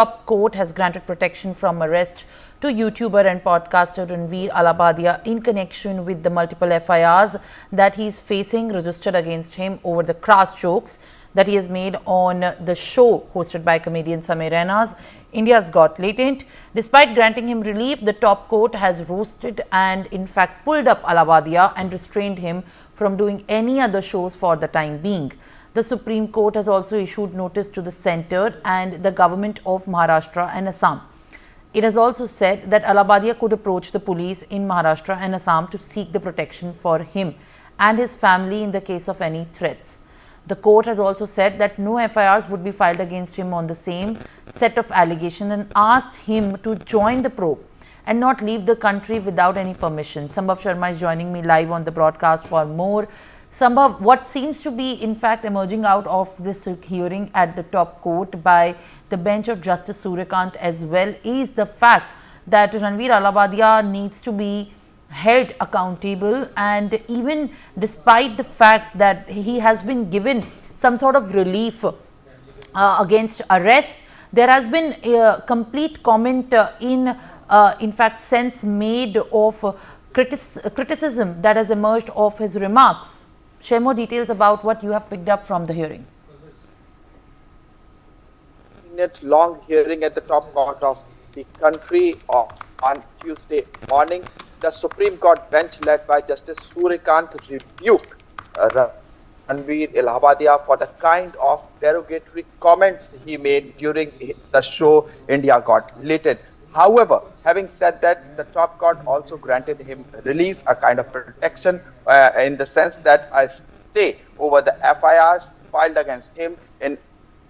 Top court has granted protection from arrest to YouTuber and podcaster Ranveer Allahbadia in connection with the multiple FIRs that he is facing registered against him over the crass jokes that he has made on the show hosted by comedian Samir Raina's India's Got Latent. Despite granting him relief, the top court has roasted and in fact pulled up Allahbadia and restrained him from doing any other shows for the time being. The Supreme Court has also issued notice to the centre and the government of Maharashtra and Assam. It has also said that Allahbadia could approach the police in Maharashtra and Assam to seek the protection for him and his family in the case of any threats. The court has also said that no FIRs would be filed against him on the same set of allegations and asked him to join the probe and not leave the country without any permission. Sambhav Sharma is joining me live on the broadcast for more. Sambhav, what seems to be in fact emerging out of this hearing at the top court by the bench of Justice Suryakant as well is the fact that Ranveer Allahbadia needs to be held accountable, and even despite the fact that he has been given some sort of relief against arrest, there has been a complete comment in fact sense made of criticism that has emerged of his remarks. Share more details about what you have picked up from the hearing. Long hearing at the top court of the country on Tuesday morning. The Supreme Court bench led by Justice Suryakant rebuked Ranveer Allahbadia for the kind of derogatory comments he made during the show India Got Latent. However, having said that, the top court also granted him relief, a kind of protection in the sense that a stay over the FIRs filed against him in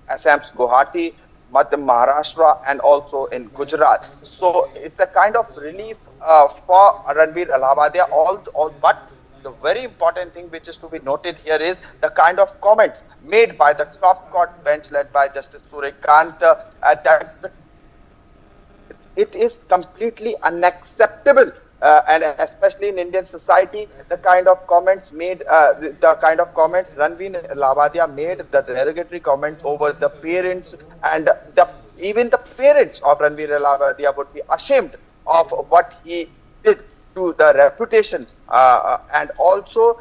Assam's Guwahati, Maharashtra and also in Gujarat. So it's a kind of relief for Ranveer Allahbadia. But the very important thing which is to be noted here is the kind of comments made by the top court bench led by Justice Suryakant that it is completely unacceptable, and especially in Indian society, the kind of comments made, Ranveer Allahbadia made, the derogatory comments over the parents, and even the parents of Ranveer Allahbadia would be ashamed of what he did to the reputation, and also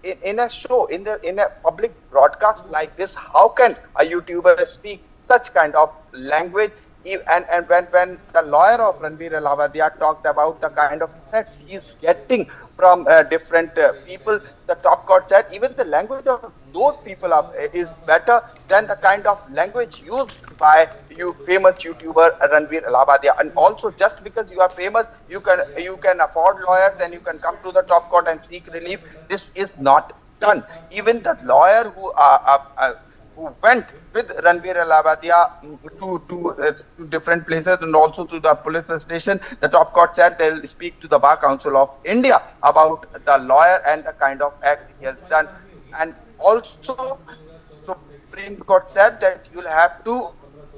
in a show, in a public broadcast like this, how can a YouTuber speak such kind of language? And when the lawyer of Ranveer Allahbadia talked about the kind of threats he is getting from different people, the top court said even the language of those people is better than the kind of language used by you famous YouTuber Ranveer Allahbadia. And also, just because you are famous, you can afford lawyers and you can come to the top court and seek relief. This is not done. Even the lawyer who went with Ranveer Allahbadia to different places and also to the police station, the top court said they'll speak to the Bar Council of India about the lawyer and the kind of act he has done. And also, Supreme Court said that you'll have to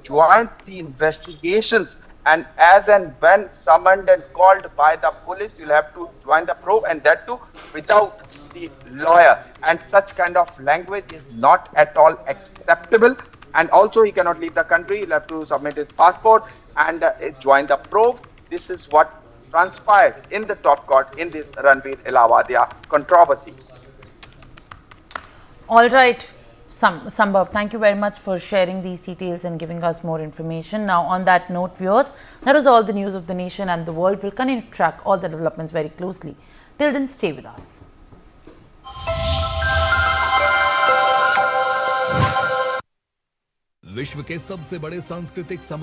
join the investigations, and as and when summoned and called by the police, you'll have to join the probe, and that too without the lawyer. And such kind of language is not at all acceptable. And also, he cannot leave the country. He'll have to submit his passport and join the probe. This is what transpired in the top court in this Ranveer Allahbadia controversy. All right, Sambhav, thank you very much for sharing these details and giving us more information. Now, on that note, viewers, that is all the news of the nation and the world. We'll continue to track all the developments very closely. Till then, stay with us. विश्व के सबसे बड़े सांस्कृतिक समारोह